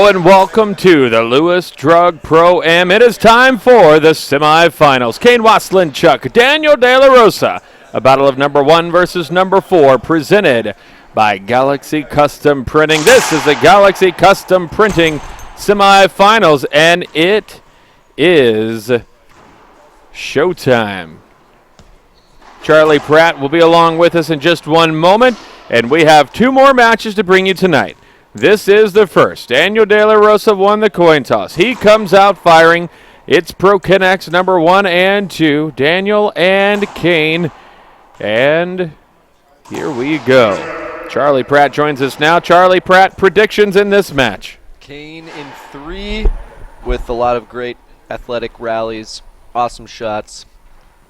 Hello and welcome to the Lewis Drug Pro-Am. It is time for the semifinals. Kane Waselenchuk, Daniel De La Rosa. A battle of number 1 versus number 4 presented by Galaxy Custom Printing. This is the Galaxy Custom Printing semifinals, and it is showtime. Charlie Pratt will be along with us in just one moment, and we have 2 more matches to bring you tonight. This is the first. Daniel De La Rosa won the coin toss. He comes out firing. It's Pro Connects number 1 and 2, Daniel and Kane. And here we go. Charlie Pratt joins us now. Charlie Pratt, predictions in this match. Kane in 3 with a lot of great athletic rallies, awesome shots.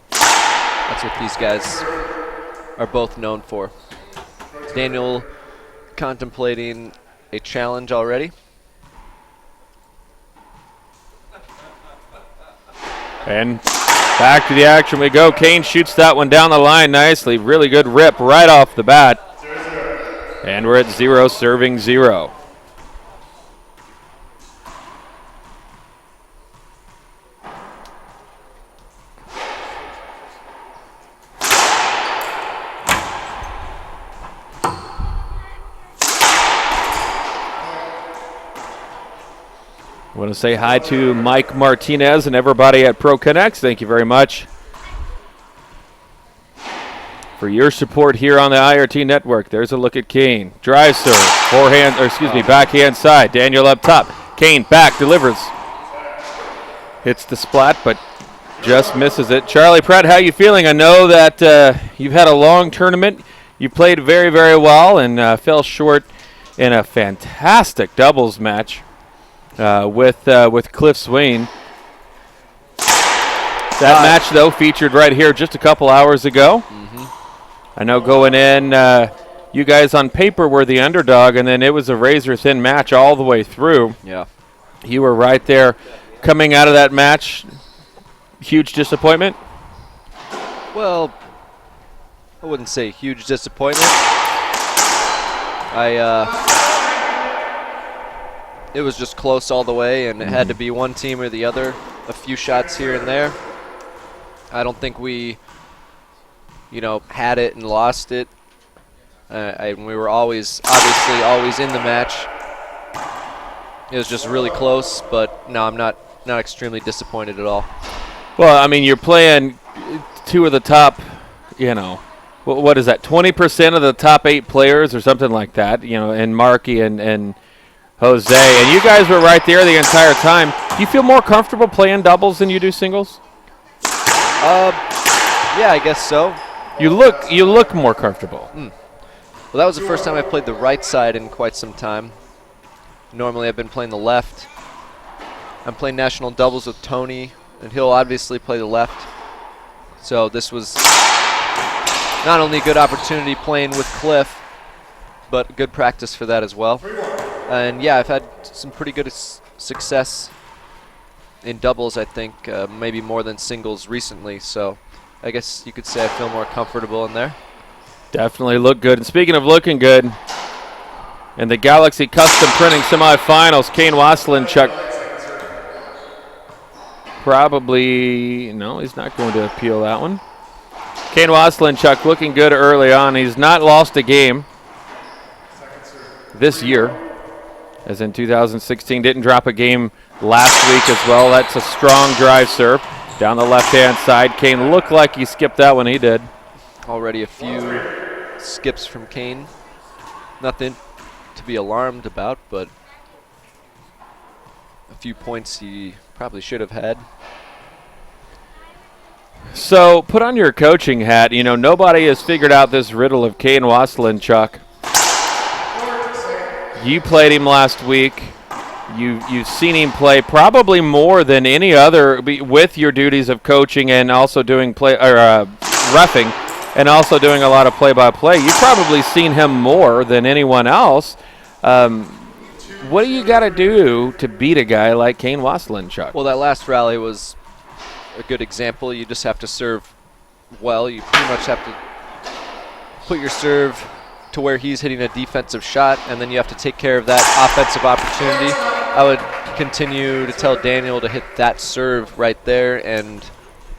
That's what these guys are both known for. Daniel contemplating a challenge already. And back to the action we go. Kane shoots that one down the line nicely. Really good rip right off the bat. And we're at 0 serving 0. I want to say hi to Mike Martinez and everybody at Pro Connects. Thank you very much for your support here on the IRT network. There's a look at Kane. Drive serve, backhand side. Daniel up top. Kane back, delivers. Hits the splat, but just misses it. Charlie Pratt, how you feeling? I know that you've had a long tournament. You played very, very well and fell short in a fantastic doubles match. With Cliff Swain. That match, though, featured right here just a couple hours ago. I know going in, you guys on paper were the underdog, and then it was a razor-thin match all the way through. Yeah. You were right there coming out of that match. Huge disappointment? Well, I wouldn't say huge disappointment. It was just close all the way, and it had to be one team or the other. A few shots here and there. I don't think we, had it and lost it. We were obviously always in the match. It was just really close, but no, I'm not extremely disappointed at all. Well, I mean, you're playing 2 of the top, what is that, 20% of the top 8 players or something like that, and Marky and Jose, and you guys were right there the entire time. Do you feel more comfortable playing doubles than you do singles? Yeah, I guess so. You look more comfortable. Well, that was the first time I played the right side in quite some time. Normally I've been playing the left. I'm playing national doubles with Tony, and he'll obviously play the left. So this was not only a good opportunity playing with Cliff, but good practice for that as well. And yeah, I've had some pretty good success in doubles, I think, maybe more than singles recently. So I guess you could say I feel more comfortable in there. Definitely look good. And speaking of looking good, in the Galaxy Custom Printing semifinals, Kane Waselenchuk no, he's not going to appeal that one. Kane Waselenchuk looking good early on. He's not lost a game this year. As in 2016, didn't drop a game last week as well. That's a strong drive serve down the left-hand side. Kane looked like he skipped that one. He did. Already a few skips from Kane. Nothing to be alarmed about, but a few points he probably should have had. So put on your coaching hat. Nobody has figured out this riddle of Kane Waselenchuk. You played him last week. You've seen him play probably more than any other with your duties of coaching and also doing reffing and also doing a lot of play-by-play. You've probably seen him more than anyone else. What do you got to do to beat a guy like Kane Waselenchuk? Well, that last rally was a good example. You just have to serve well. You pretty much have to put your serve to where he's hitting a defensive shot, and then you have to take care of that offensive opportunity. I would continue to tell Daniel to hit that serve right there, and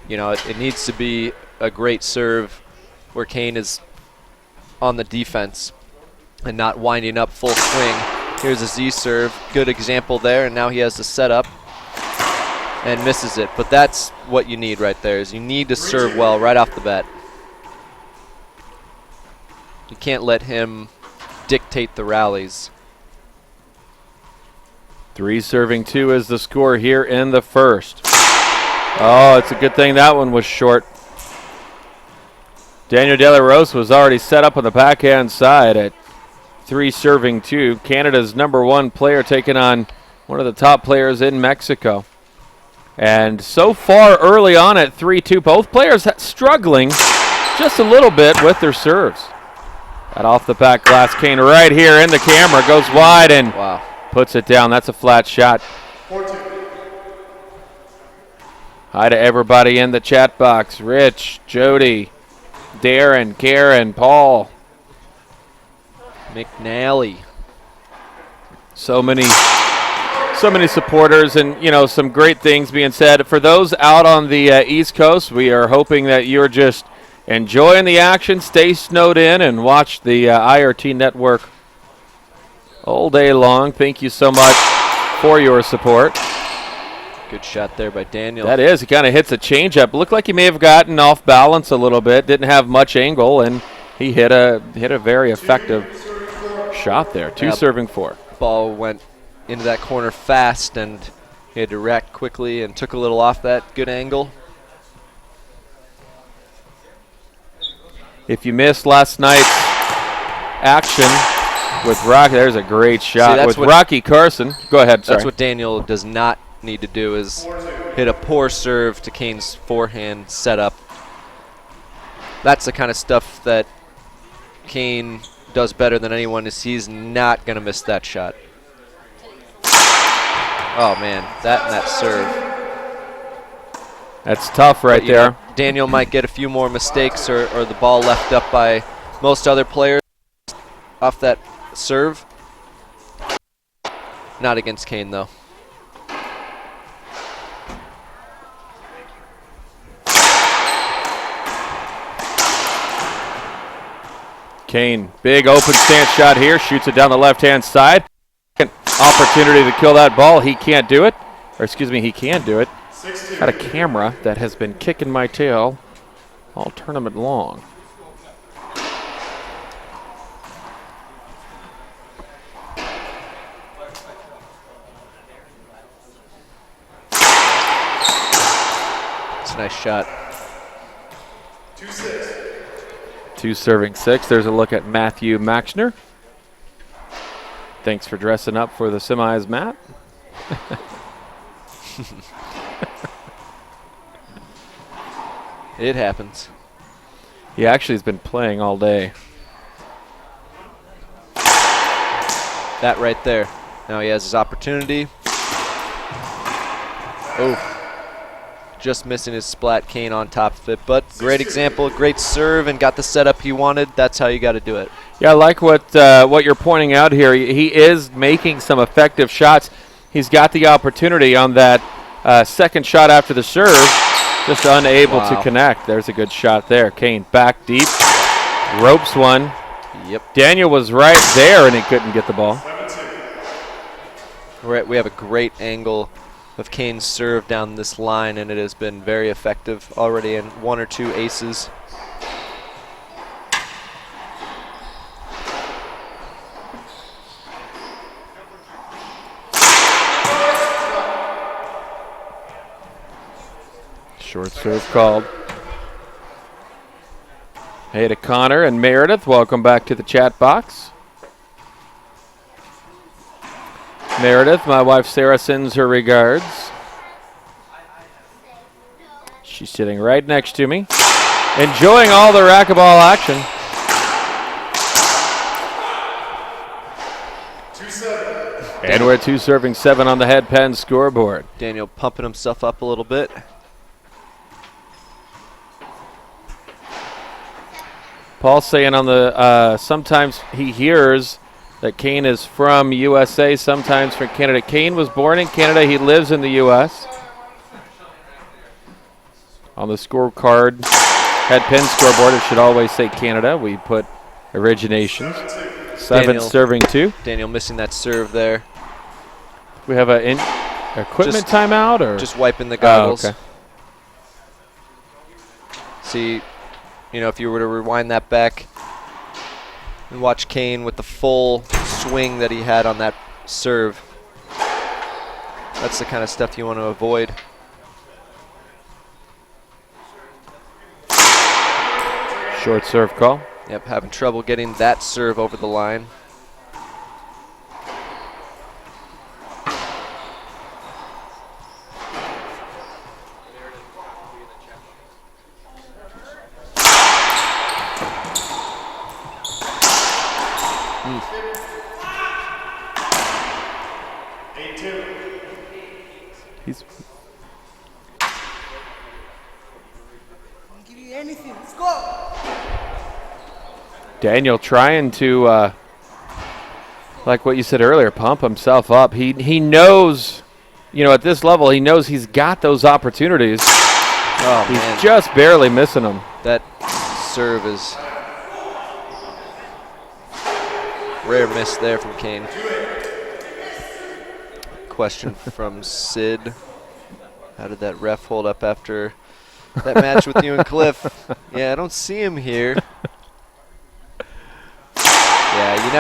you know it needs to be a great serve where Kane is on the defense and not winding up full swing. Here's a Z serve, good example there, and now he has the setup and misses it. But that's what you need right there, is you need to serve well right off the bat. You can't let him dictate the rallies. 3-2 is the score here in the first. Oh, it's a good thing that one was short. Daniel De La Rosa was already set up on the backhand side at 3-2. Canada's #1 player taking on one of the top players in Mexico. And so far early on at 3-2, both players struggling just a little bit with their serves. That off the back glass, Kane right here in the camera, goes wide and puts it down. That's a flat shot. 14. Hi to everybody in the chat box. Rich, Jody, Darren, Karen, Paul. McNally. So many supporters, and you know, some great things being said. For those out on the East Coast, we are hoping that you're just enjoying the action. Stay snowed in and watch the IRT network all day long. Thank you so much for your support. Good shot there by Daniel. That is, he kind of hits a changeup. Looked like he may have gotten off balance a little bit. Didn't have much angle, and he hit a very effective shot there. 2-4. Ball went into that corner fast, and he had to react quickly and took a little off that good angle. If you missed last night's action with Rocky, there's a great shot with Rocky Carson. Go ahead, sorry. That's what Daniel does not need to do, is hit a poor serve to Kane's forehand setup. That's the kind of stuff that Kane does better than anyone, is he's not going to miss that shot. Oh, man, that serve. That's tough right there. Know, Daniel might get a few more mistakes or the ball left up by most other players off that serve. Not against Kane, though. Kane, big open stance shot here, shoots it down the left-hand side. Opportunity to kill that ball. He can't do it. Or excuse me, he can do it. Got a camera that has been kicking my tail all tournament long. It's a nice shot. 2-6. There's a look at Matthew Maxner. Thanks for dressing up for the semis, Matt. It happens. He actually has been playing all day. That right there. Now he has his opportunity. Oh. Just missing his splat. Kane on top of it. But great example, great serve, and got the setup he wanted. That's how you got to do it. Yeah, I like what you're pointing out here. He is making some effective shots. He's got the opportunity on that second shot after the serve, just unable to connect. There's a good shot there. Kane back deep, ropes one. Yep. Daniel was right there, and he couldn't get the ball. We have a great angle of Kane's serve down this line, and it has been very effective already in 1 or 2 aces. Short serve called. Hey to Connor and Meredith. Welcome back to the chat box. Meredith, my wife Sarah sends her regards. She's sitting right next to me, enjoying all the racquetball action. 2-7. And we're 2-7 on the head pen scoreboard. Daniel pumping himself up a little bit. Paul saying on the sometimes he hears that Kane is from USA, sometimes from Canada. Kane was born in Canada. He lives in the U.S. On the scorecard, head pin scoreboard, it should always say Canada. We put originations. 7 serving 2. Daniel missing that serve there. We have a equipment timeout, or just wiping the goggles. Oh, okay. See, if you were to rewind that back and watch Kane with the full swing that he had on that serve, that's the kind of stuff you want to avoid. Short serve call. Yep, having trouble getting that serve over the line. He's give you anything. Let's go. Daniel trying to, like what you said earlier, pump himself up. He knows, at this level, he knows he's got those opportunities. Oh, he's man. just barely missing them. That serve is rare miss there from Kane. Question from Sid. How did that ref hold up after that match with you and Cliff? Yeah, I don't see him here. Yeah, you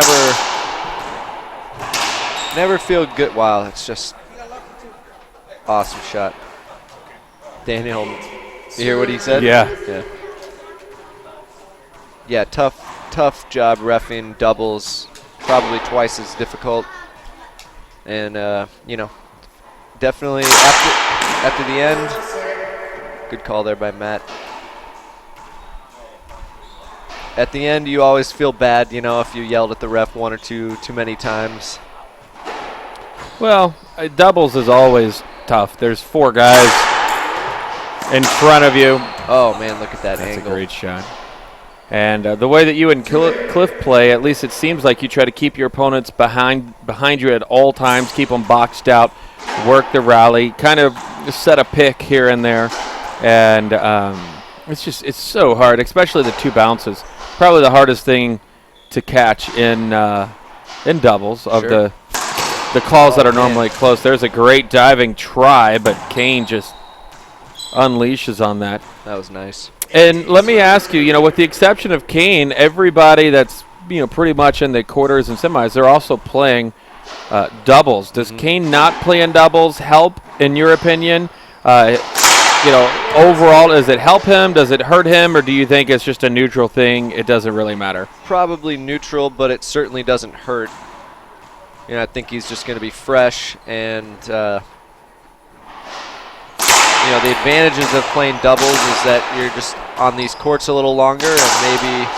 never feel good. Wow, it's just awesome shot. Daniel, you hear what he said? Yeah. Yeah, tough job reffing doubles. Probably twice as difficult. And, definitely after the end, good call there by Matt. At the end, you always feel bad, if you yelled at the ref one or two too many times. Well, doubles is always tough. There's 4 guys in front of you. Oh, man, look at that That's angle. a great shot. And the way that you and Cliff play, at least it seems like you try to keep your opponents behind you at all times, keep them boxed out, work the rally, kind of set a pick here and there. And it's so hard, especially the 2 bounces. Probably the hardest thing to catch in doubles of Sure. the calls that are normally close. There's a great diving try, but Kane just unleashes on that. That was nice. And let me ask you, with the exception of Kane, everybody that's, pretty much in the quarters and semis, they're also playing doubles. Does Kane not play in doubles help, in your opinion? Overall, does it help him? Does it hurt him? Or do you think it's just a neutral thing? It doesn't really matter. Probably neutral, but it certainly doesn't hurt. I think he's just going to be fresh, and the advantages of playing doubles is that you're just on these courts a little longer and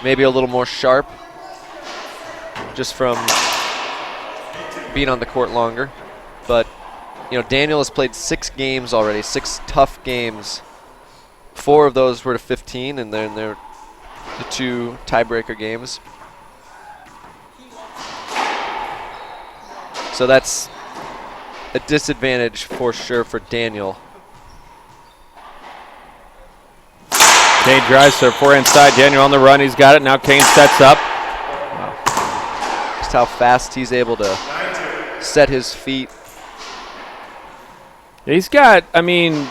maybe a little more sharp just from being on the court longer. But, Daniel has played 6 games already, 6 tough games. 4 of those were to 15, and then they're the 2 tiebreaker games. So that's a disadvantage for sure for Daniel. Kane drives serve 4 inside. Daniel on the run. He's got it. Now Kane sets up. Just how fast he's able to set his feet. He's got, Kane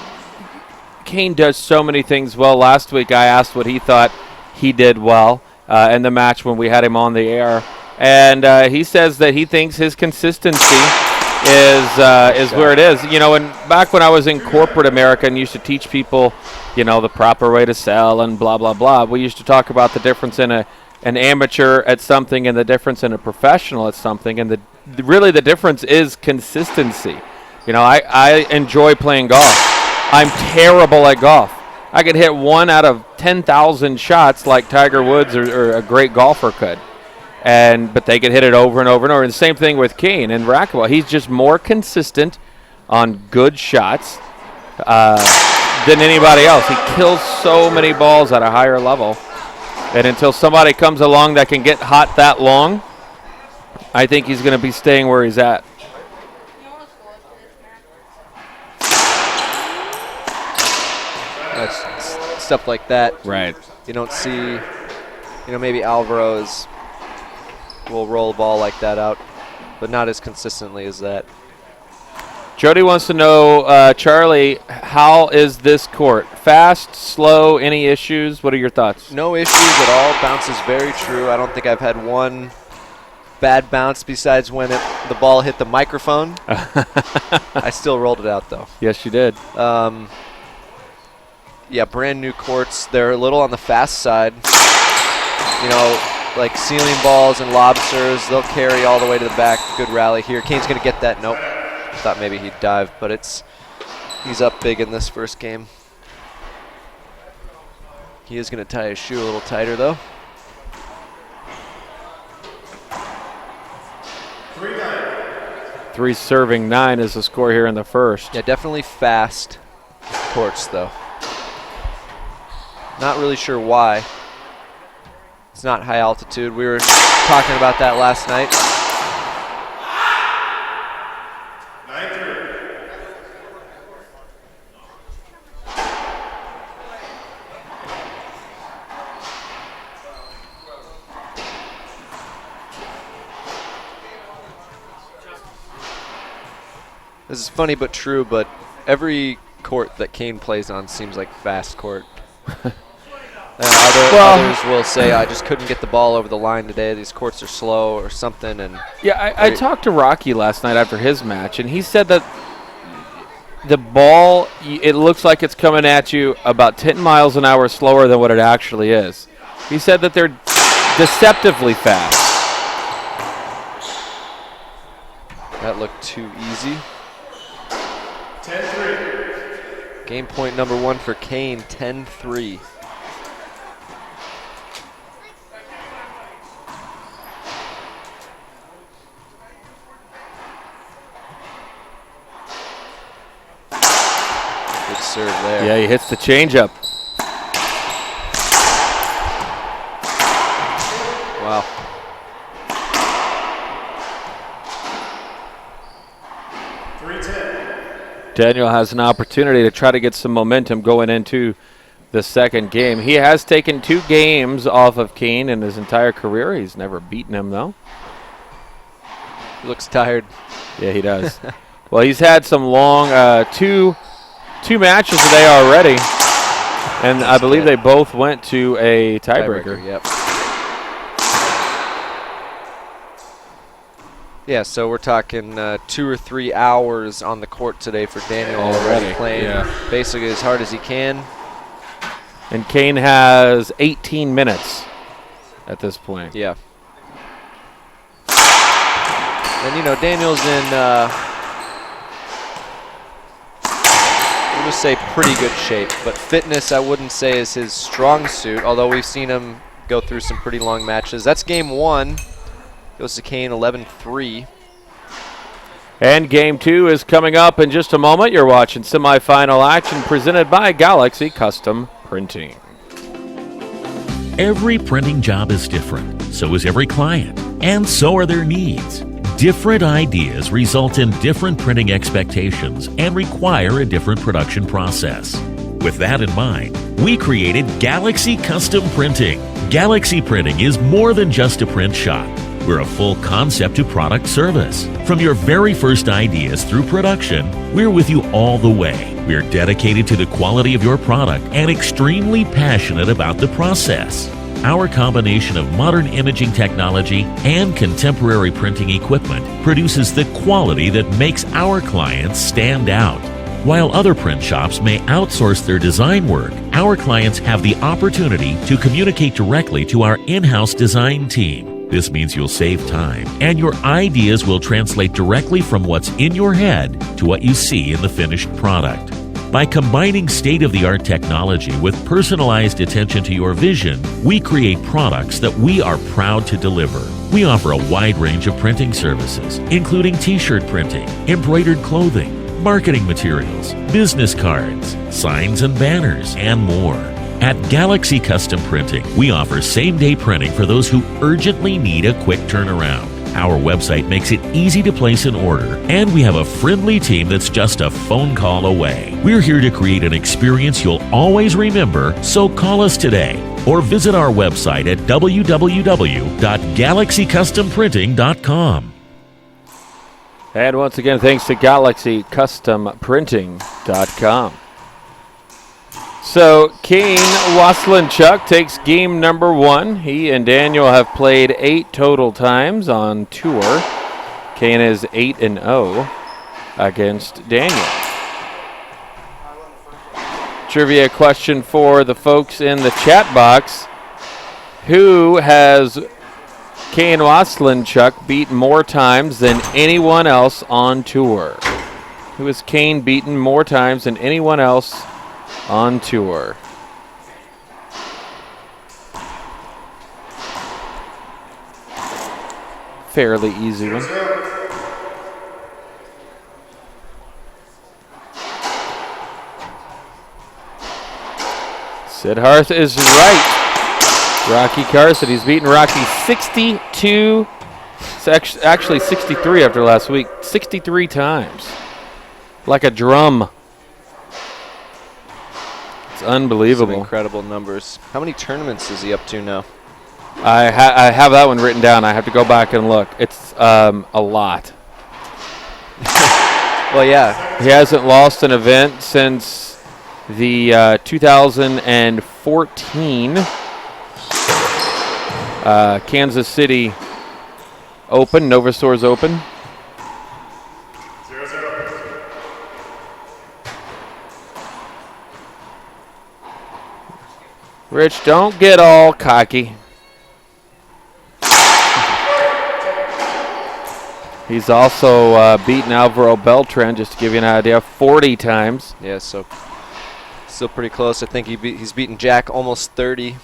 does so many things well. Last week I asked what he thought he did well in the match when we had him on the air. And he says that he thinks his consistency is where it is. And back when I was in corporate America and used to teach people, the proper way to sell and blah, blah, blah, we used to talk about the difference in an amateur at something and the difference in a professional at something. And really the difference is consistency. I enjoy playing golf. I'm terrible at golf. I could hit 1 out of 10,000 shots like Tiger Woods or a great golfer could. But they could hit it over and over and over. And the same thing with Kane and racquetball. He's just more consistent on good shots than anybody else. He kills so many balls at a higher level. And until somebody comes along that can get hot that long, I think he's going to be staying where he's at. That's stuff like that. Right. You don't see, maybe Alvaro will roll a ball like that out, but not as consistently as that. Jody wants to know, Charlie, how is this court? Fast, slow, any issues? What are your thoughts? No issues at all. Bounce is very true. I don't think I've had one bad bounce besides when the ball hit the microphone. I still rolled it out, though. Yes, you did. Yeah, brand new courts. They're a little on the fast side. Like ceiling balls and lobsters, they'll carry all the way to the back. Good rally here. Kane's going to get that. Nope. Thought maybe he'd dive, but he's up big in this first game. He is going to tie his shoe a little tighter, though. 3 serving 9 is the score here in the first. Yeah, definitely fast courts, though. Not really sure why. It's not high altitude. We were talking about that last night. 9-3. This is funny but true, but every court that Kane plays on seems like fast court. Others will say, I just couldn't get the ball over the line today. These courts are slow or something. And yeah, I talked to Rocky last night after his match, and he said that the ball, it looks like it's coming at you about 10 miles an hour slower than what it actually is. He said that they're deceptively fast. That looked too easy. 10-3. Game point number 1 for Kane, 10-3. Good serve there. Yeah, he hits the changeup. Wow. Daniel has an opportunity to try to get some momentum going into the second game. He has taken 2 games off of Kane in his entire career. He's never beaten him, though. He looks tired. Yeah, he does. Well, he's had some long two matches today already, and I believe they both went to a tiebreaker. Yep. Yeah, so we're talking 2 or 3 hours on the court today for Daniel already playing basically as hard as he can. And Kane has 18 minutes at this point. Yeah. And, Daniel's in, we'll just say pretty good shape. But fitness, I wouldn't say, is his strong suit, although we've seen him go through some pretty long matches. That's game 1. Goes to Kane, 11-3. And game 2 is coming up in just a moment. You're watching semifinal action presented by Galaxy Custom Printing. Every printing job is different. So is every client. And so are their needs. Different ideas result in different printing expectations and require a different production process. With that in mind, we created Galaxy Custom Printing. Galaxy Printing is more than just a print shop. We're a full concept to product service. From your very first ideas through production, we're with you all the way. We're dedicated to the quality of your product and extremely passionate about the process. Our combination of modern imaging technology and contemporary printing equipment produces the quality that makes our clients stand out. While other print shops may outsource their design work, our clients have the opportunity to communicate directly to our in-house design team. This means you'll save time, and your ideas will translate directly from what's in your head to what you see in the finished product. By combining state-of-the-art technology with personalized attention to your vision, we create products that we are proud to deliver. We offer a wide range of printing services, including t-shirt printing, embroidered clothing, marketing materials, business cards, signs and banners, and more. At Galaxy Custom Printing, we offer same-day printing for those who urgently need a quick turnaround. Our website makes it easy to place an order, and we have a friendly team that's just a phone call away. We're here to create an experience you'll always remember, so call us today or visit our website at www.galaxycustomprinting.com. And once again, thanks to GalaxyCustomPrinting.com. So, Kane Waselenchuk takes game number 1. He and Daniel have played 8 total times on tour. Kane is 8-0 against Daniel. Trivia question for the folks in the chat box. Who has Kane Waselenchuk beat more times than anyone else on tour? Who has Kane beaten more times than anyone else on tour? Fairly easy one. Sidharth is right. Rocky Carson, he's beaten Rocky 62, actually 63 after last week, 63 times. Like a drum. It's unbelievable. Some incredible numbers. How many tournaments is he up to now? I have that one written down. I have to go back and look. It's a lot. Well, yeah. He hasn't lost an event since the 2014 Kansas City Open, Nova Stores Open. 0-0. Rich, don't get all cocky. He's also beaten Alvaro Beltran, just to give you an idea, 40 times. Yeah, so still pretty close. I think he's beaten Jack almost 30.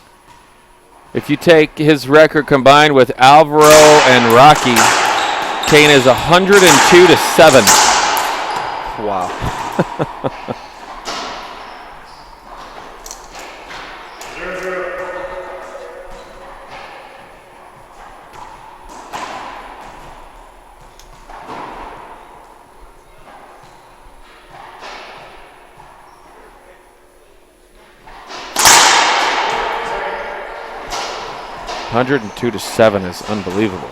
If you take his record combined with Alvaro and Rocky, Kane is 102-7. Wow. 0-0. 102-7 is unbelievable.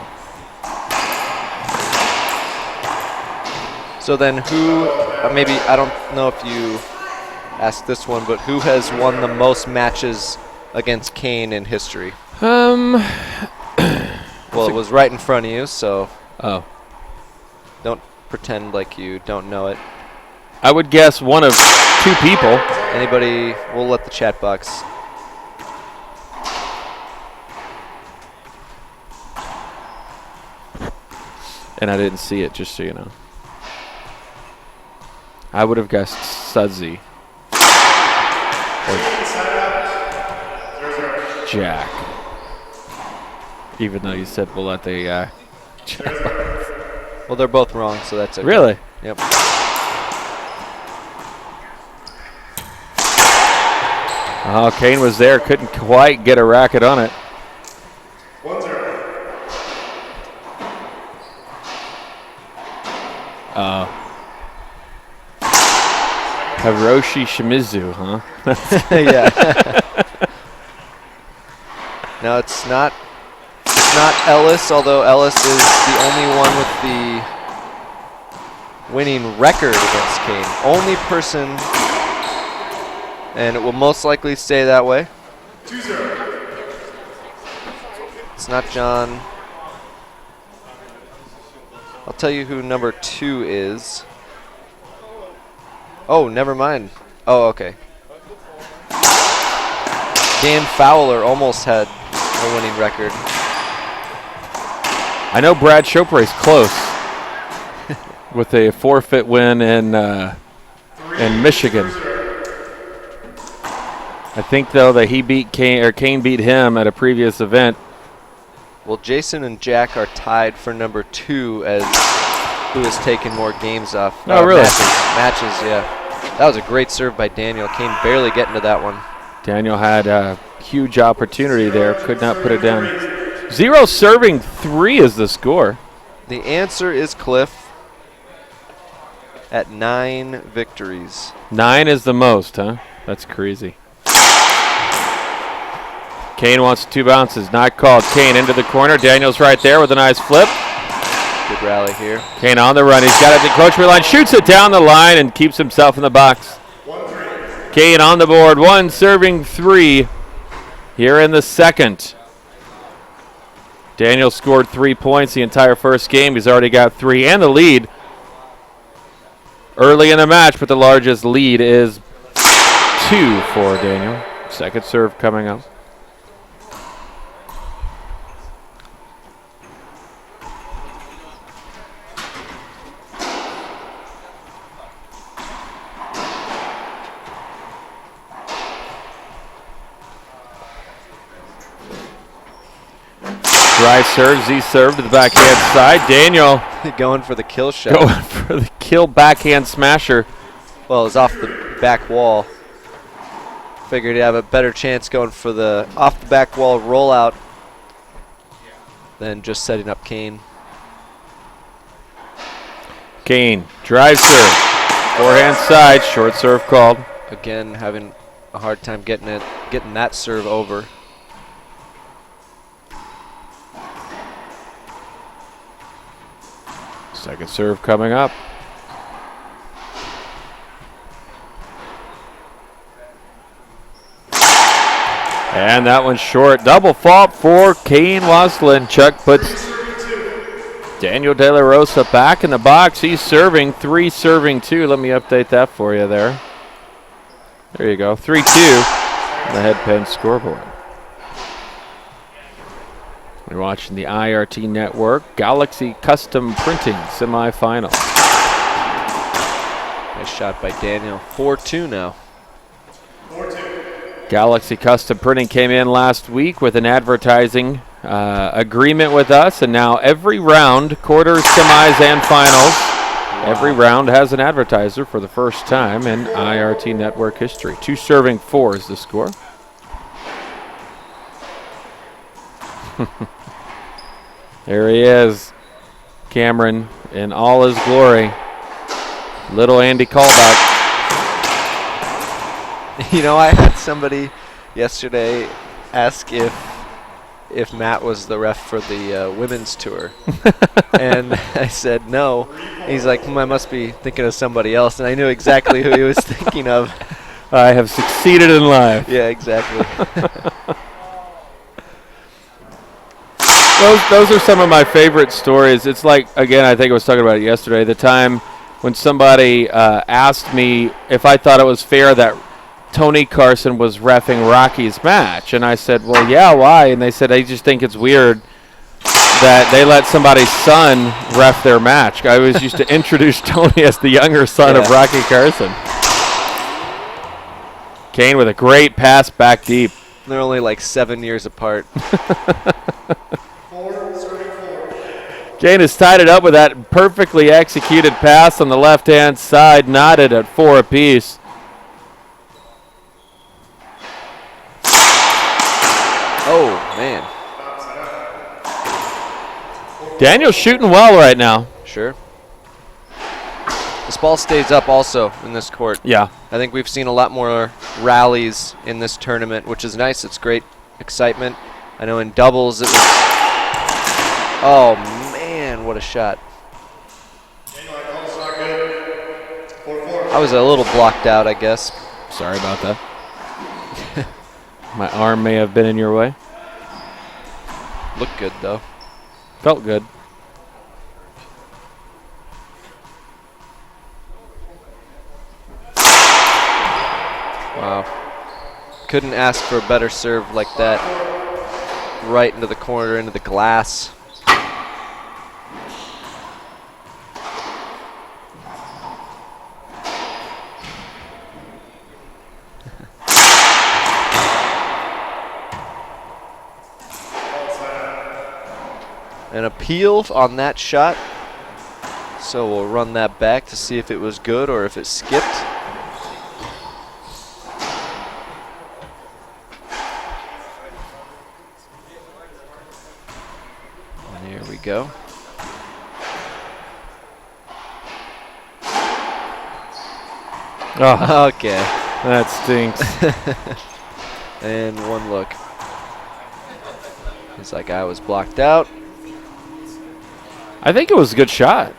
So then who, maybe, I don't know if you asked this one, but who has won the most matches against Kane in history? Well, it was right in front of you, so don't pretend like you don't know it. I would guess one of 2 people. Anybody, we'll let the chat box. And I didn't see it, just so you know. I would have guessed Sudsy. Or Jack. Even though you said we'll let the chat box. Well, they're both wrong, so that's okay. Really? Yep. Oh, Kane was there, couldn't quite get a racket on it. 1-0. Hiroshi Shimizu, huh? Yeah. No, it's not Ellis, although Ellis is the only one with the winning record against Kane. Only person, and it will most likely stay that way. 2-0. It's not John. I'll tell you who number 2 is. Oh, never mind. Oh, okay. Dan Fowler almost had a winning record. I know Brad Chopre's close with a forfeit win in Michigan. I think though that he beat Kane, or Kane beat him at a previous event. Well, Jason and Jack are tied for number 2 as who has taken more games off. Oh, really? Matches, yeah. That was a great serve by Daniel. Kane barely getting to that one. Daniel had a huge opportunity there, could not put it down. 0 serving 3 is the score. The answer is Cliff at 9 victories. 9 is the most, huh? That's crazy. Kane wants 2 bounces, not called. Kane into the corner. Daniel's right there with a nice flip. Good rally here. Kane on the run. He's got it at the encroachment line, shoots it down the line, and keeps himself in the box. Kane on the board, 1 serving 3 here in the second. Daniel scored 3 points the entire first game. He's already got 3 and the lead early in the match, but the largest lead is 2 for Daniel. Second serve coming up. Dry serve, Z serve to the backhand side. Daniel going for the kill shot. going for the kill backhand smasher. Well, it's off the back wall. Figured he'd have a better chance going for the off the back wall rollout than just setting up Kane. Kane, drive serve. Forehand side, short serve called. Again, having a hard time getting that serve over. Second serve coming up. And that one's short. Double fault for Kane. Waselenchuk puts Daniel De La Rosa back in the box. He's serving 3, serving 2. Let me update that for you there. There you go. 3-2 on the head pen scoreboard. We're watching the IRT Network Galaxy Custom Printing Semifinals. Nice shot by Daniel. 4-2 now. Galaxy Custom Printing came in last week with an advertising agreement with us, and now every round, quarters, semis, and finals, every round has an advertiser for the first time in IRT Network history. 2 serving 4 is the score. There he is, Cameron, in all his glory. Little Andy callback. You know, I had somebody yesterday ask if Matt was the ref for the women's tour. And I said no. He's like, I must be thinking of somebody else. And I knew exactly who he was thinking of. I have succeeded in life. Yeah, exactly. Those are some of my favorite stories. It's like, again, I think I was talking about it yesterday, the time when somebody asked me if I thought it was fair that Tony Carson was reffing Rocky's match. And I said, well, yeah, why? And they said, I just think it's weird that they let somebody's son ref their match. I always used to introduce Tony as the younger son of Rocky Carson. Kane with a great pass back deep. They're only like 7 years apart. Kane has tied it up with that perfectly executed pass on the left-hand side, knotted at 4 apiece. Oh, man. Daniel's shooting well right now. Sure. This ball stays up also in this court. Yeah. I think we've seen a lot more rallies in this tournament, which is nice. It's great excitement. I know in doubles it was... Oh, man, what a shot. I was a little blocked out, I guess. Sorry about that. My arm may have been in your way. Looked good, though. Felt good. Wow. Couldn't ask for a better serve like that. Right into the corner, into the glass. An appeal on that shot. So we'll run that back to see if it was good or if it skipped. go. Oh, Okay. that stinks. And one look. It's like I was blocked out. I think it was a good shot.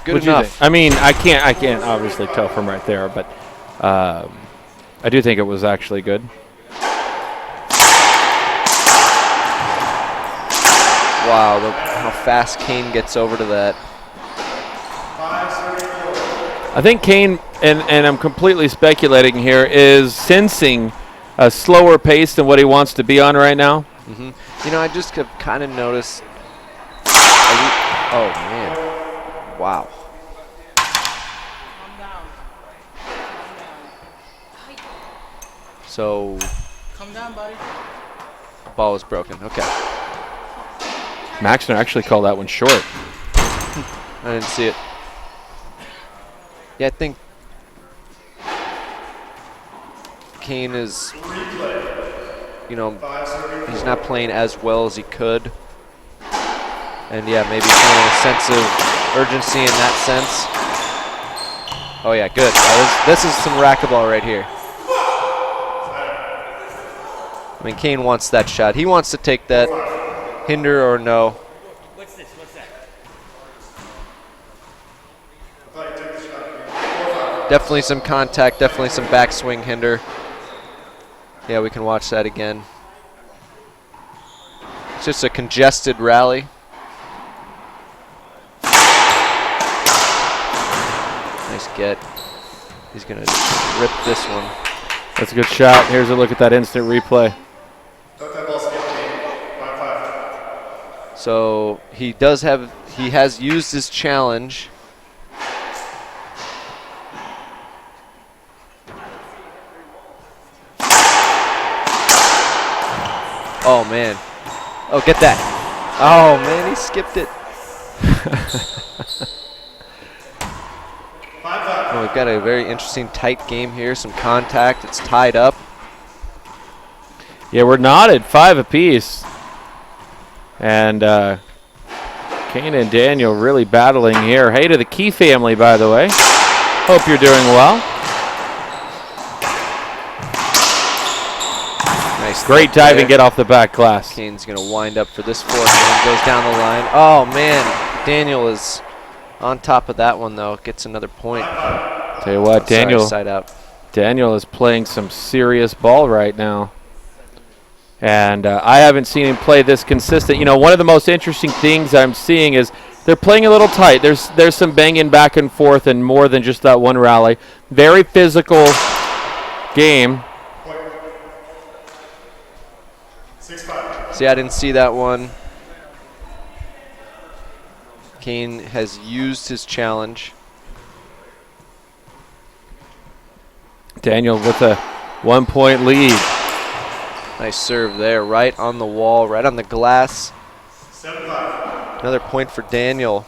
Good What'd you enough. think? I mean, I can't obviously tell from right there, but I do think it was actually good. Wow, how fast Kane gets over to that. I think Kane, and I'm completely speculating here, is sensing a slower pace than what he wants to be on right now. Mm-hmm. You know, I just have kind of noticed. Oh man! Wow. So. Come down, buddy. Ball was broken. Okay. Maxner actually called that one short. I didn't see it. Yeah, I think Kane is, you know, he's not playing as well as he could. And yeah, maybe feeling a sense of urgency in that sense. Oh yeah, good. This is some racquetball right here. I mean, Kane wants that shot. He wants to take that, hinder or no. What's this? What's that? Definitely some contact, definitely some backswing hinder. Yeah, we can watch that again. It's just a congested rally. Nice get. He's going to rip this one. That's a good shot. Here's a look at that instant replay. Let that ball skip Kane. 5-5. So he has used his challenge. Oh man. Oh, get that. Oh man, he skipped it. Oh, we've got a very interesting tight game here. Some contact. It's tied up. Yeah, we're knotted 5 apiece. And Kane and Daniel really battling here. Hey to the Key family, by the way. Hope you're doing well. Nice. Great there. diving get off the back glass. Kane's going to wind up for this forehand. Goes down the line. Oh, man. Daniel is on top of that one, though. Gets another point. Tell you what, Daniel. Sorry, side out. Daniel is playing some serious ball right now. And I haven't seen him play this consistent. You know, one of the most interesting things I'm seeing is they're playing a little tight. There's some banging back and forth and more than just that one rally. Very physical game. 6-5. See, I didn't see that one. Kane has used his challenge. Daniel with a 1-point lead. Nice serve there, right on the wall, right on the glass. 7-5. Another point for Daniel.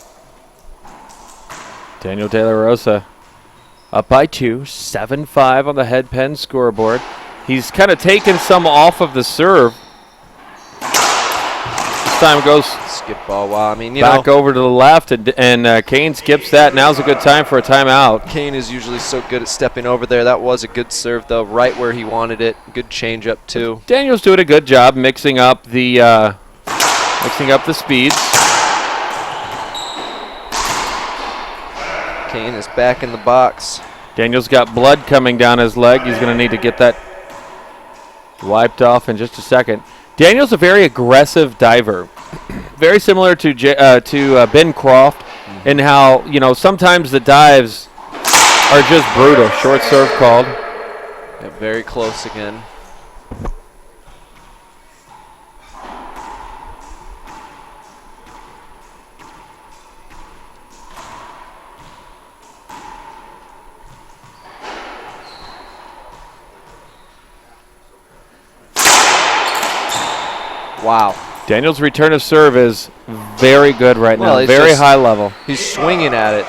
Daniel De La Rosa up by 2, 7-5 on the head pen scoreboard. He's kind of taken some off of the serve. This time goes Skip ball. Wow, I mean, you back know, over to the left, and Kane skips that. Now's a good time for a timeout. Kane is usually so good at stepping over there. That was a good serve, though, right where he wanted it. Good change up too. Daniel's doing a good job mixing up the speeds. Kane is back in the box. Daniel's got blood coming down his leg. He's going to need to get that wiped off in just a second. Daniel's a very aggressive diver, very similar to Ben Croft, in how, you know, sometimes the dives are just brutal. Short serve called. Yeah, very close again. Wow. Daniel's return of serve is very good right Well, now, it's very just- high level. He's swinging at it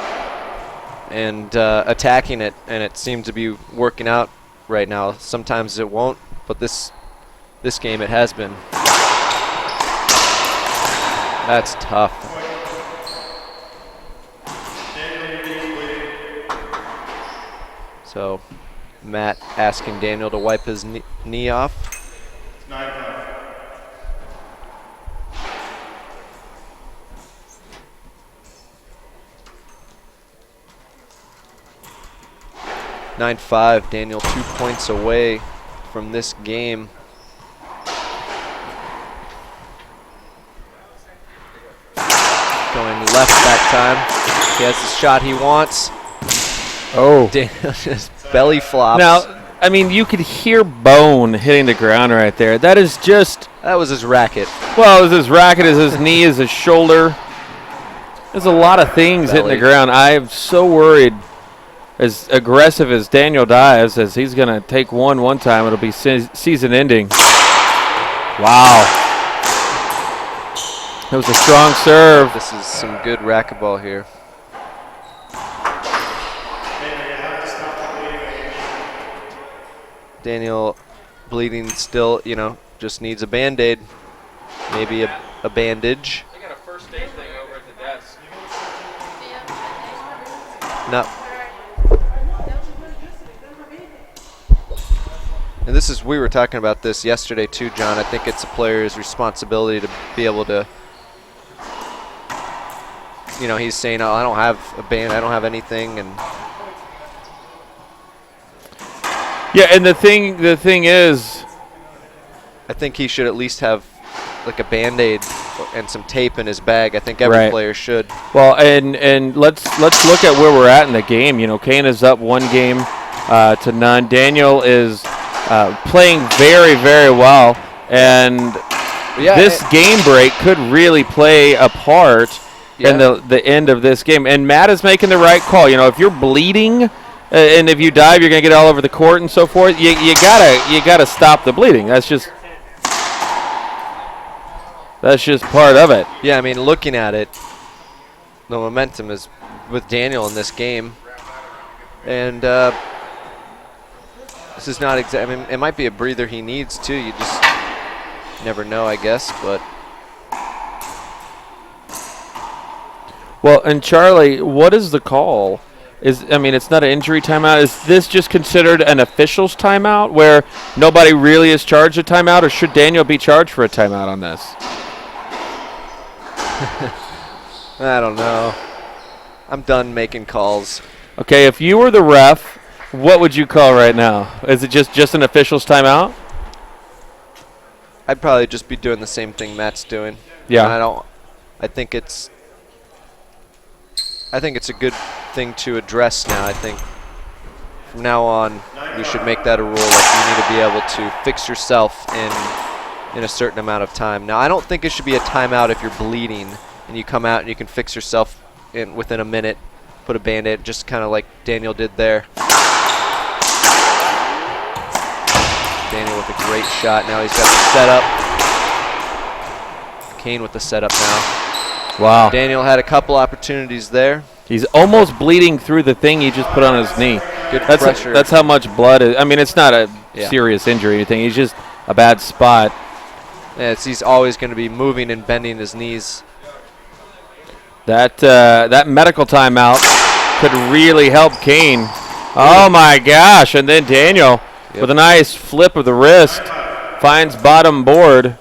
and attacking it, and it seems to be working out right now. Sometimes it won't, but this game it has been. That's tough. So Matt asking Daniel to wipe his knee off. 9-5. 9-5. Daniel 2 points away from this game. Going left that time. He has the shot he wants. Oh. Daniel just belly flops. Now, I mean, you could hear bone hitting the ground right there. That is just, That was his racket. well, is his racket, is his knee, is his shoulder. There's a lot of things hitting the Belly. ground. I'm so worried, as aggressive as Daniel dives, as he's going to take one time, it'll be season ending. Wow. That was a strong serve. This is some good racquetball here. Daniel bleeding still, you know, just needs a Band-Aid. Maybe a bandage. They got a first aid thing over at the desk. No. And this is, we were talking about this yesterday too, John. I think it's a player's responsibility to be able to, you know, he's saying, oh, I don't have a band, I don't have anything, and Yeah, and the thing is, I think he should at least have like a Band-Aid and some tape in his bag. I think every Right. player should. well, and let's look at where we're at in the game. You know, Kane is up 1 game to none. Daniel is playing very, very well, and Yeah, this game break could really play a part in Yeah. the end of this game. And Matt is making the right call. You know, if you're bleeding and if you dive, you're gonna get all over the court and so forth. You gotta stop the bleeding. That's just part of it. Yeah, I mean, looking at it, the momentum is with Daniel in this game. And this is not I mean, it might be a breather he needs too. You just never know, I guess. But Well, and Charlie, what is the call? I mean, it's not an injury timeout. Is this just considered an official's timeout where nobody really is charged a timeout, or should Daniel be charged for a timeout on this? I don't know. I'm done making calls. Okay, if you were the ref, what would you call right now? Is it just an official's timeout? I'd probably just be doing the same thing Matt's doing. Yeah. And I think it's a good thing to address now. I think from now on we should make that a rule. Like, you need to be able to fix yourself in a certain amount of time. Now, I don't think it should be a timeout if you're bleeding and you come out and you can fix yourself within a minute, put a Band-Aid, just kind of like Daniel did there. Daniel with a great shot. Now he's got the setup. Kane with the setup now. Wow. Daniel had a couple opportunities there. He's almost bleeding through the thing he just put on his knee. Good pressure. That's how much blood is. I mean, it's not a Yeah. serious injury or anything. He's just a bad spot. Yeah, he's always going to be moving and bending his knees. That medical timeout could really help Kane. Oh my gosh! And then Daniel with a nice flip of the wrist finds bottom board.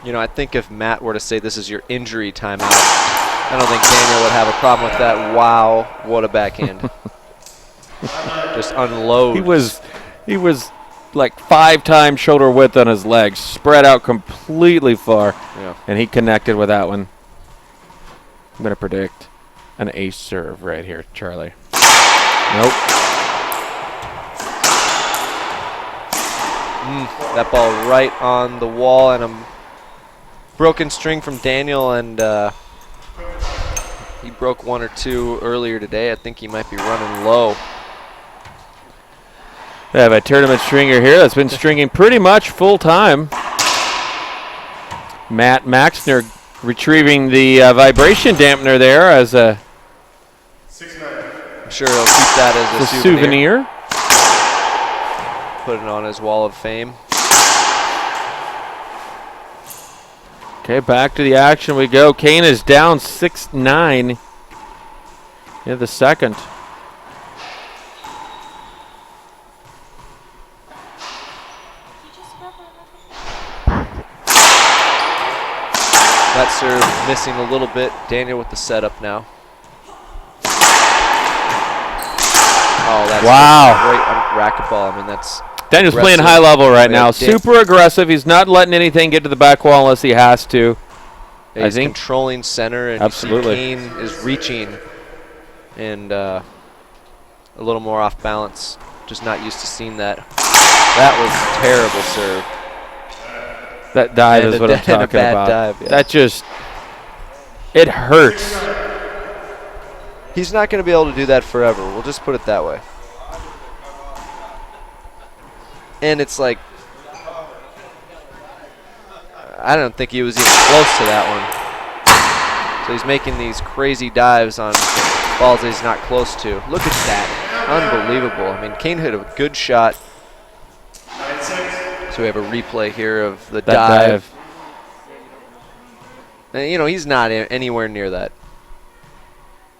You know, I think if Matt were to say this is your injury timeout, I don't think Daniel would have a problem with that. Wow, what a backhand. Just unload. He was like 5 times shoulder width on his legs, spread out completely far, Yeah. and he connected with that one. I'm gonna predict an ace serve right here, Charlie. Nope. That ball right on the wall, and a broken string from Daniel, and he broke 1 or 2 earlier today. I think he might be running low. We have a tournament stringer here that's been stringing pretty much full time. Matt Maxner retrieving the vibration dampener there as a 6-9. I'm sure he'll keep that as a souvenir. souvenir. put it on his wall of fame. Okay, back to the action we go. Kane is down 6-9 in the second. That serve missing a little bit. Daniel with the setup now. Oh, that's wow. Great racquetball. I mean, that's Daniel's playing aggressive. high level right Yeah, now. Super aggressive. He's not letting anything get to the back wall unless he has to. Yeah, he's controlling center, and absolutely. you see Kane is reaching and a little more off balance. Just not used to seeing that. That was terrible serve. That dive And is what I'm talking a bad about. dive, yeah. That just, it hurts. He's not going to be able to do that forever. We'll just put it that way. And it's like, I don't think he was even close to that one. So he's making these crazy dives on balls that he's not close to. Look at that. Unbelievable. I mean, Kane hit a good shot. So we have a replay here of the dive. And, you know, he's not anywhere near that.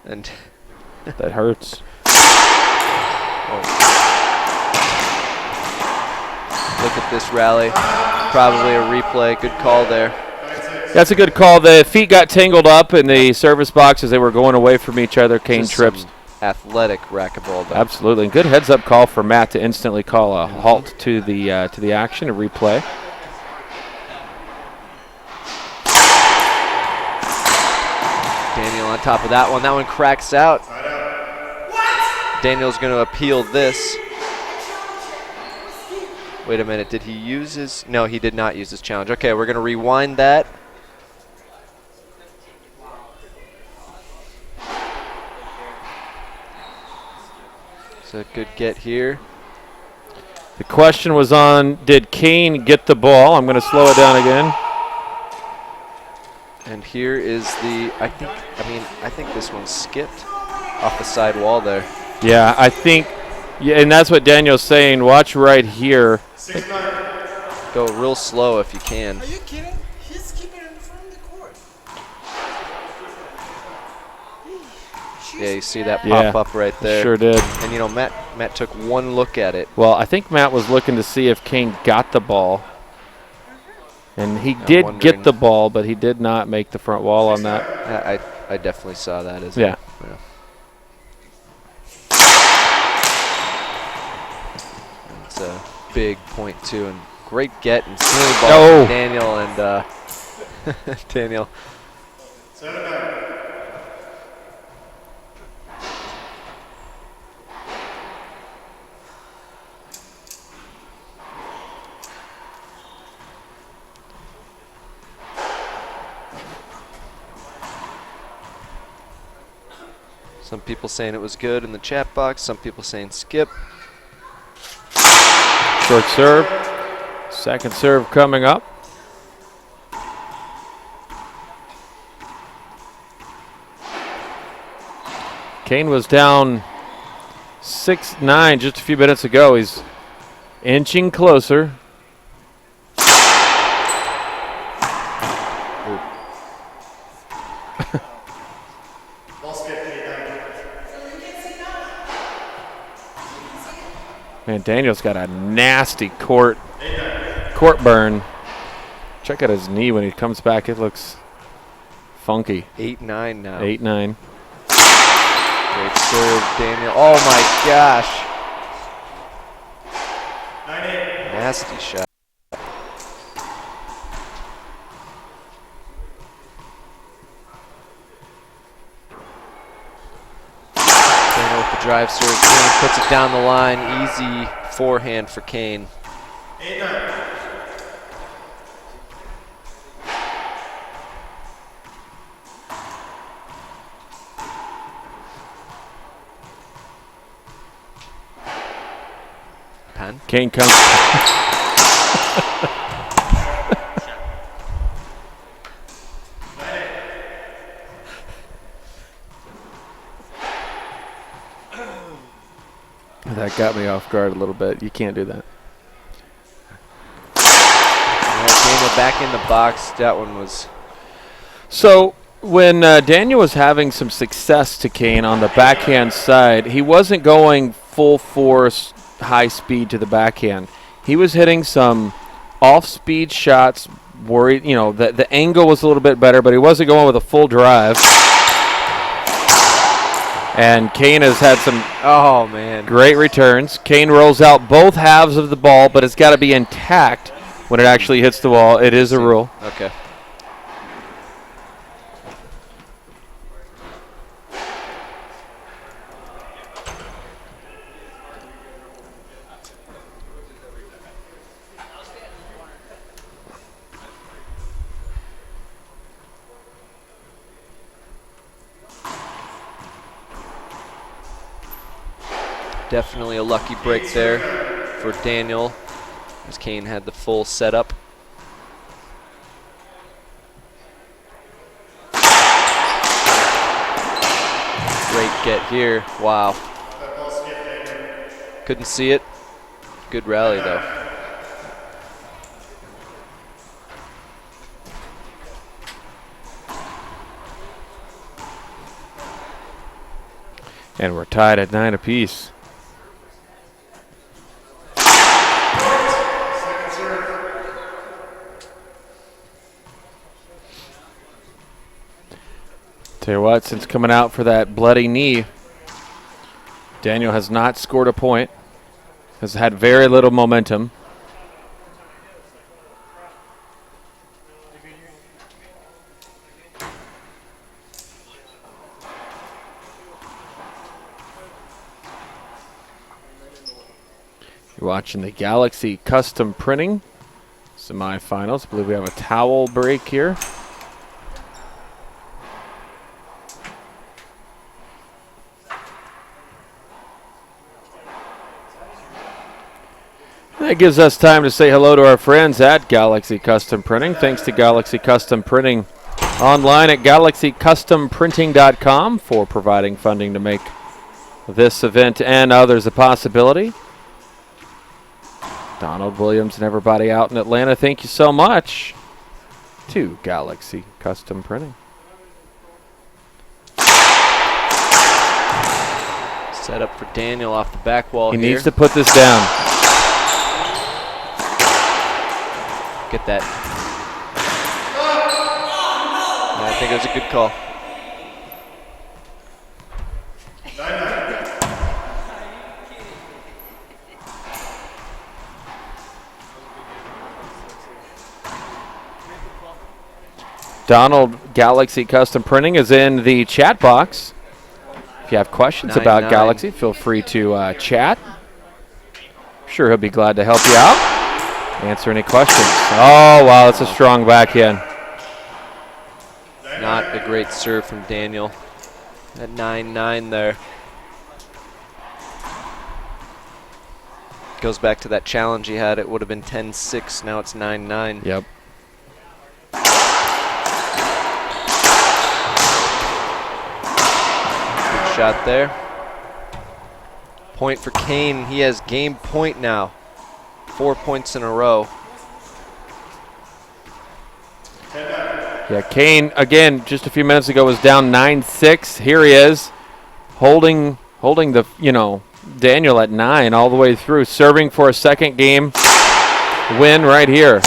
And that hurts. Oh. Look at this rally. Probably a replay. Good call there. That's a good call. The feet got tangled up in the service box as they were going away from each other. Kane trips. Athletic racquetball. Though. Absolutely. And good heads-up call for Matt to instantly call a halt to the action, a replay. Daniel on top of that one. That one cracks out. Daniel's going to appeal this. Wait a minute. Did he use his? No, he did not use his challenge. Okay, we're going to rewind that. It's a good get here. The question was on, did Kane get the ball? I'm going to slow it down again. And here is the, I think this one skipped off the side wall there. Yeah, I think, yeah, and that's what Daniel's saying. Watch right here. Go real slow if you can. Are you kidding? He's keeping it in front of the court. Yeah, you see that pop up right there. Sure did. And you know, Matt took one look at it. Well, I think Matt was looking to see if Kane got the ball. And he did get the ball, but he did not make the front wall on that. I definitely saw that as yeah. Well. It's a big point too, and great get and smooth ball from Daniel and Daniel. Some people saying it was good in the chat box. Some people saying skip. Short serve. Second serve coming up. Kane was down 6-9 just a few minutes ago. He's inching closer. Man, Daniel's got a nasty court burn. Check out his knee when he comes back. It looks funky. 8-9 now. 8-9. Great serve, Daniel. Oh my gosh. Nasty shot. Daniel with the drive serve. Kane puts it down the line. Easy forehand for Kane. 8-9. Kane comes. That got me off guard a little bit. You can't do that. back in the box. That one was. So when Daniel was having some success to Kane on the backhand side, he wasn't going full force, high speed to the backhand. He was hitting some off-speed shots. Worried, the angle was a little bit better, but he wasn't going with a full drive. And Kane has had some great returns. Kane rolls out both halves of the ball, but it's got to be intact when it actually hits the wall. It is a rule. Okay. Definitely a lucky break there for Daniel, as Kane had the full setup. Great get here. Wow. Couldn't see it. Good rally, though. And we're tied at 9 apiece. Tell you what, since coming out for that bloody knee, Daniel has not scored a point, has had very little momentum. You're watching the Galaxy Custom Printing semifinals. I believe we have a towel break here. That gives us time to say hello to our friends at Galaxy Custom Printing. Thanks to Galaxy Custom Printing online at galaxycustomprinting.com for providing funding to make this event and others a possibility. Donald Williams and everybody out in Atlanta, thank you so much to Galaxy Custom Printing. Set up for Daniel off the back wall He here. needs to put this down. Get that. Yeah, I think it was a good call. Donald Galaxy Custom Printing is in the chat box. If you have questions about 9-9. Galaxy, feel free to chat. I'm sure he'll be glad to help you out. Answer any questions. Oh, wow, that's a strong backhand. Not a great serve from Daniel. At 9-9 there. Goes back to that challenge he had. It would have been 10-6. Now it's 9-9. Yep. Good shot there. Point for Kane. He has game point now. 4 points in a row. Yeah, Kane, again, just a few minutes ago was down 9-6. Here he is, holding the, Daniel at 9 all the way through, serving for a second game win right here.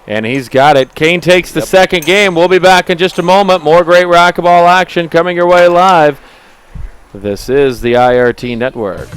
And he's got it. Kane takes the second game. We'll be back in just a moment. More great racquetball action coming your way live. This is the IRT Network.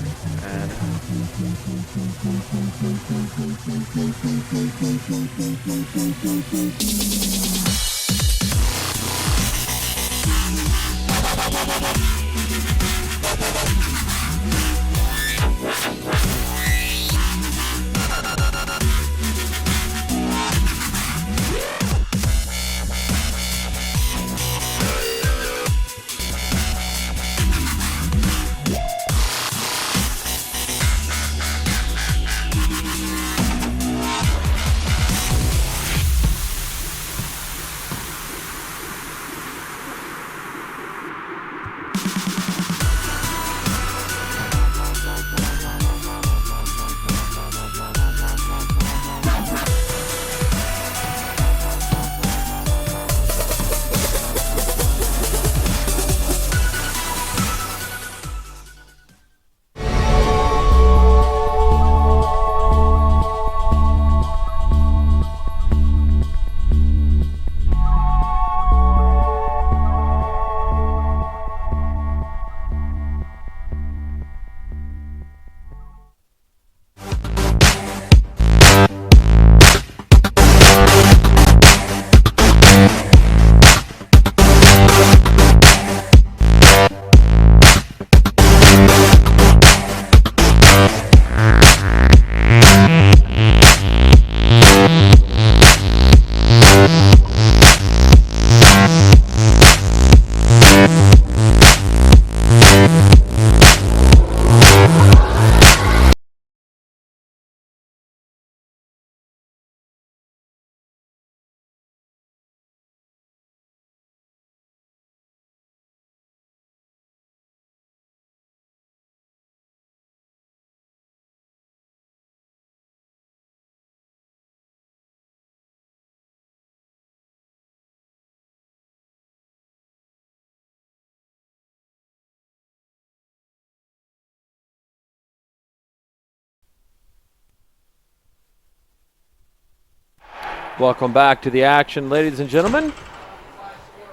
Welcome back to the action, ladies and gentlemen.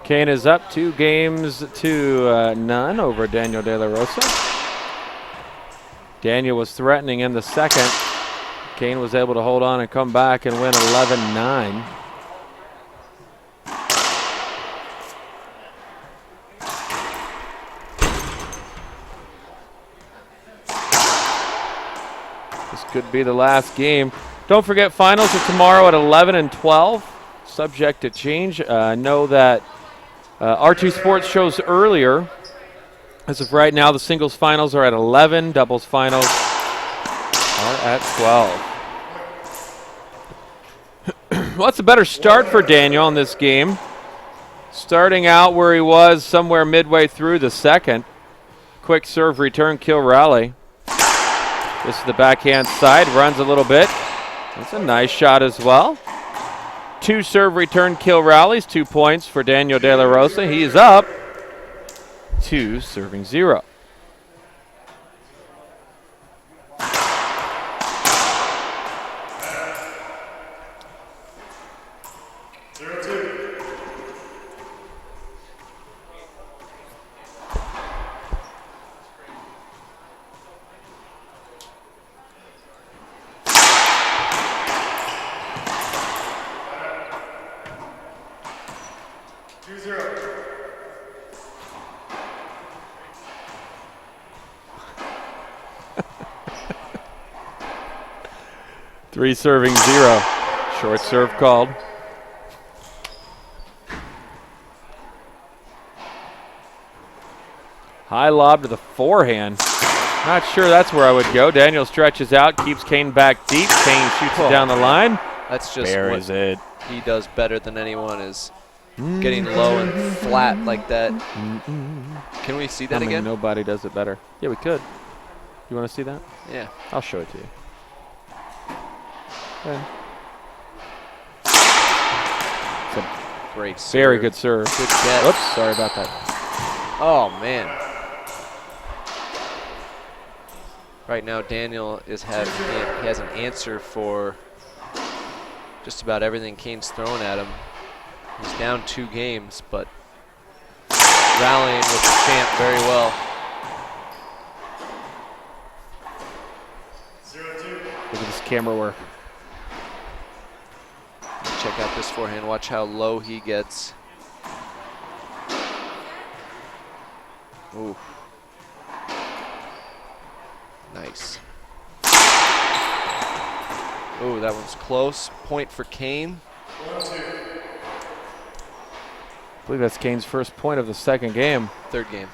Kane is up 2 games to none over Daniel De La Rosa. Daniel was threatening in the second. Kane was able to hold on and come back and win 11-9. This could be the last game. Don't forget, finals are tomorrow at 11 and 12, subject to change. Know that R2 Sports shows earlier. As of right now, the singles finals are at 11, doubles finals are at 12. Well, that's a better start for Daniel in this game. Starting out where he was somewhere midway through the second. Quick serve, return, kill, rally. This is the backhand side, runs a little bit. That's a nice shot as well. 2 serve, return, kill, rallies, 2 points for Daniel De La Rosa. He's up 2, serving 0. Three serving 0. Short serve called. High lob to the forehand. Not sure that's where I would go. Daniel stretches out, keeps Kane back deep. Kane shoots it down the line. That's just Buries what it. he does better than anyone, is getting low and flat like that. Can we see that again? Nobody does it better. Yeah, we could. You want to see that? Yeah. I'll show it to you. Okay. It's a Great serve. very good serve. Good catch. Oops, sorry about that. Oh, man. Right now, Daniel he has an answer for just about everything Kane's thrown at him. He's down 2 games, but rallying with the champ very well. Look at this camera work. Check out this forehand. Watch how low he gets. Ooh. Nice. Ooh, that one's close. Point for Kane. I believe that's Kane's first point of the second game. Third game.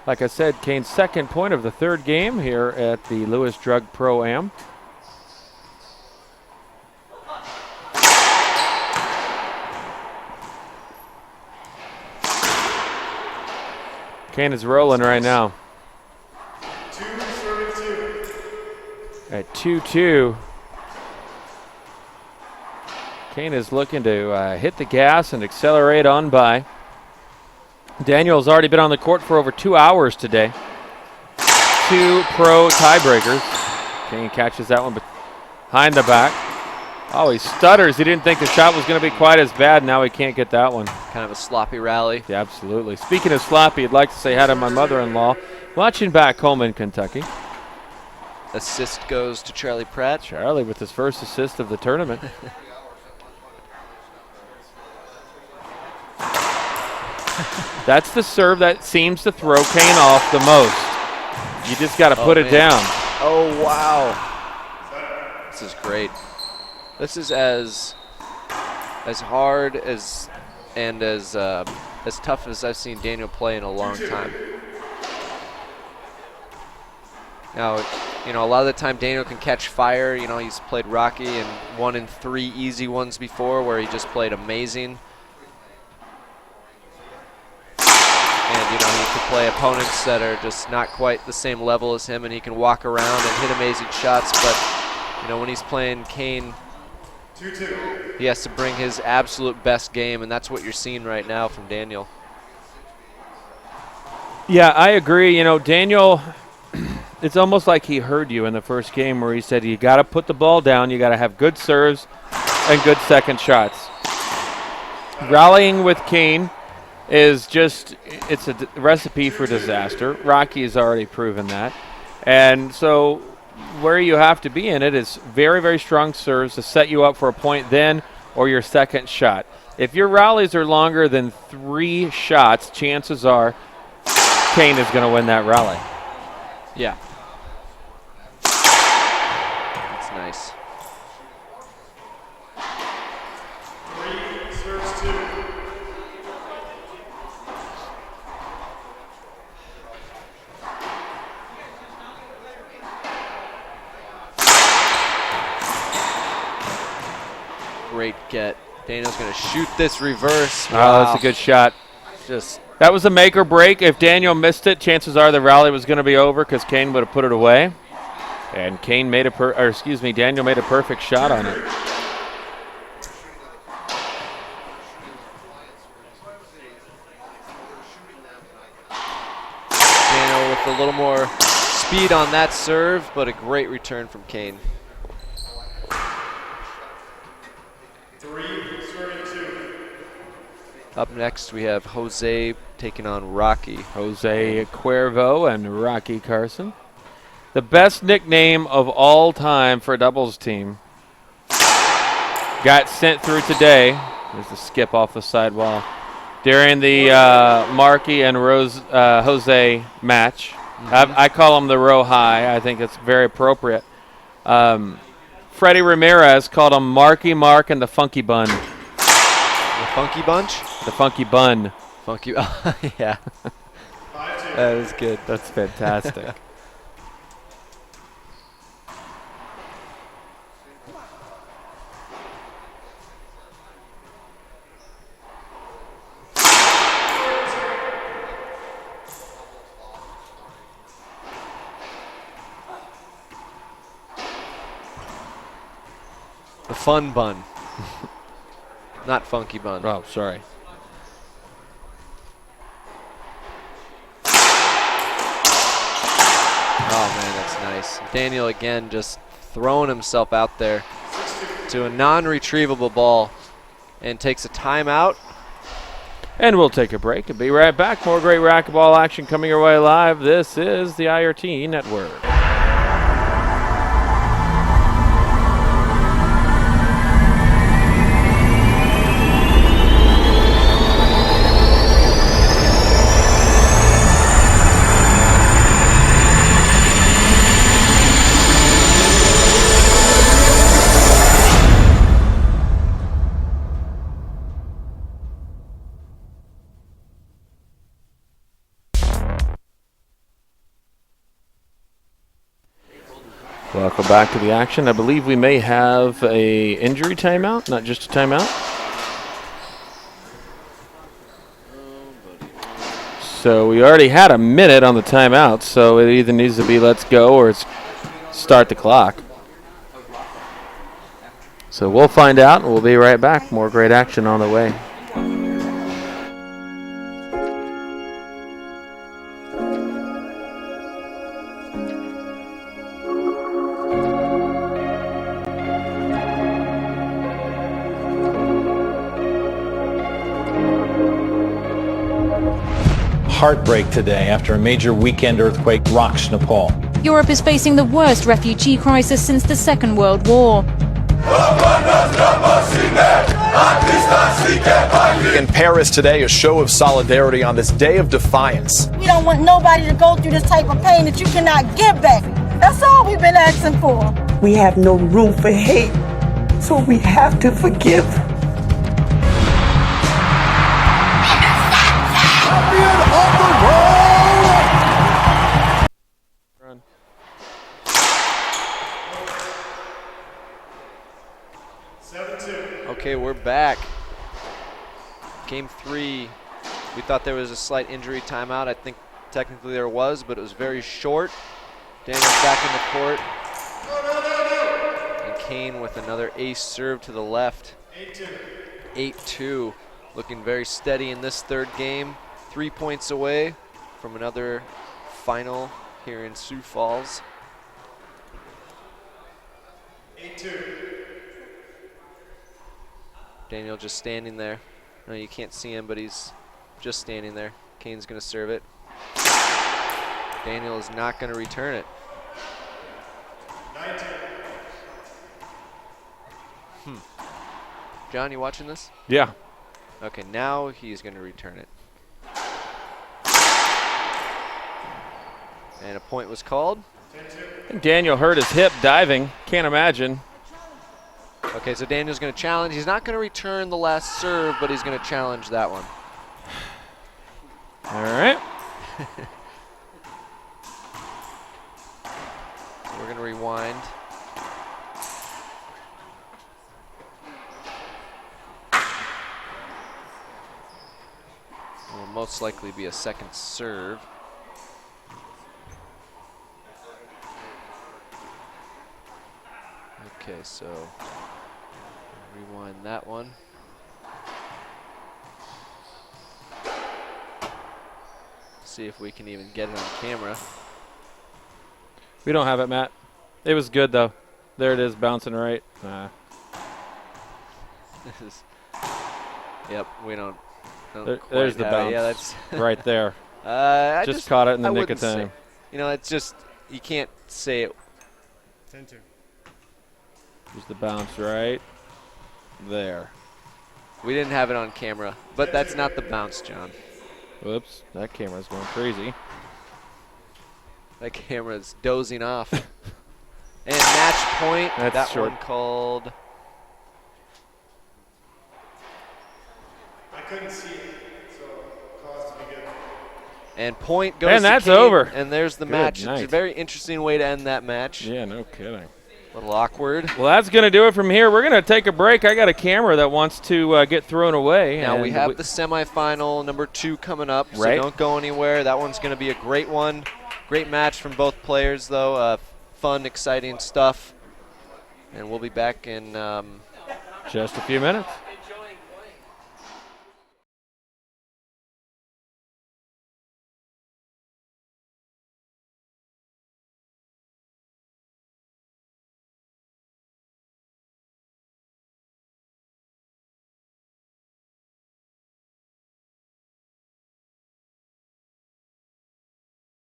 Like I said, Kane's second point of the third game here at the Lewis Drug Pro-Am. Kane is rolling right now. 2 serving 2. At 2-2. Kane is looking to hit the gas and accelerate on by. Daniel's already been on the court for over 2 hours today. 2 pro tiebreakers. Kane catches that one behind the back. Oh, he stutters. He didn't think the shot was going to be quite as bad. Now he can't get that one. Kind of a sloppy rally. Yeah, absolutely. Speaking of sloppy, I'd like to say hi to my mother-in-law watching back home in Kentucky. Assist goes to Charlie Pratt. Charlie with his first assist of the tournament. That's the serve that seems to throw Kane off the most. You just got to put it down. Oh, wow. This is great. This is as hard as and as tough as I've seen Daniel play in a long time. Now, you know, a lot of the time Daniel can catch fire. You know, he's played Rocky and 1 in 3 easy ones before where he just played amazing. And, you know, he can play opponents that are just not quite the same level as him, and he can walk around and hit amazing shots. But, you know, when he's playing Kane, 2-2. he has to bring his absolute best game, and that's what you're seeing right now from Daniel. Yeah, I agree. You know, Daniel, it's almost like he heard you in the first game where he said you got to put the ball down, you got to have good serves, and good second shots. Rallying with Kane is just, it's a recipe for disaster. Rocky has already proven that. And so where you have to be in it is very, very strong serves to set you up for a point then or your second shot. If your rallies are longer than 3 shots, chances are Kane is going to win that rally. Yeah. That's nice. 3 serves 2. Great get. Daniel's going to shoot this reverse. Oh, that's a good shot. Just That was a make or break. If Daniel missed it, chances are the rally was going to be over because Kane would have put it away. And Kane made Daniel made a perfect shot on it. Daniel with a little more speed on that serve, but a great return from Kane. 3 serving 2. Up next, we have Jose taking on Rocky. Jose Cuervo and Rocky Carson. The best nickname of all time for a doubles team. Got sent through today. There's the skip off the sidewall. During the Markey and Jose match. I call him the Row High. I think it's very appropriate. Freddie Ramirez called him Marky Mark and the Funky Bun. The Funky Bunch? The Funky Bun. Funky, yeah. That is good. That's fantastic. The Fun Bun. Not Funky Bun. Oh, sorry. Oh, man, that's nice. Daniel, again, just throwing himself out there to a non-retrievable ball and takes a timeout. And we'll take a break and be right back. More great racquetball action coming your way live. This is the IRT Network. Welcome back to the action. I believe we may have a injury timeout, not just a timeout. So we already had a minute on the timeout, so it either needs to be let's go or it's start the clock. So we'll find out, and we'll be right back. More great action on the way. Heartbreak today after a major weekend earthquake rocks Nepal. Europe is facing the worst refugee crisis since the Second World War. In Paris today, a show of solidarity on this day of defiance. We don't want nobody to go through this type of pain that you cannot give back. That's all we've been asking for. We have no room for hate, so we have to forgive. Okay, we're back. Game 3. We thought there was a slight injury timeout. I think technically there was, but it was very short. Daniel's back in the court. And Kane with another ace serve to the left. 8-2. Looking very steady in this third game. 3 points away from another final here in Sioux Falls. 8-2. Daniel just standing there. No, you can't see him, but he's just standing there. Kane's going to serve it. Daniel is not going to return it. 19. John, you watching this? Yeah. Okay, now he's going to return it. And a point was called. Daniel hurt his hip diving. Can't imagine. Okay, so Daniel's going to challenge. He's not going to return the last serve, but he's going to challenge that one. All right. We're going to rewind. Will most likely be a second serve. Okay, so rewind that one. See if we can even get it on camera. We don't have it, Matt. It was good, though. There it is, bouncing right. This is, yep, we don't There's quite the have bounce. it. Yeah, that's right there. I just caught it in the I nick of wouldn't say- time. You know, it's just, you can't say it. 10-2. There's the bounce right there. We didn't have it on camera, but that's not the bounce, John. Whoops, that camera's going crazy. That camera's dozing off. And match point, That's that short. one called. I couldn't see it, so cause to be good. And point goes And to that's Kane, over. And there's the Good match. night. It's a very interesting way to end that match. Yeah, no kidding. A little awkward. Well, that's going to do it from here. We're going to take a break. I got a camera that wants to get thrown away. Now and we have the semifinal number 2 coming up, so Right. don't go anywhere. That one's going to be a great one. Great match from both players, though. Fun, exciting stuff. And we'll be back in just a few minutes.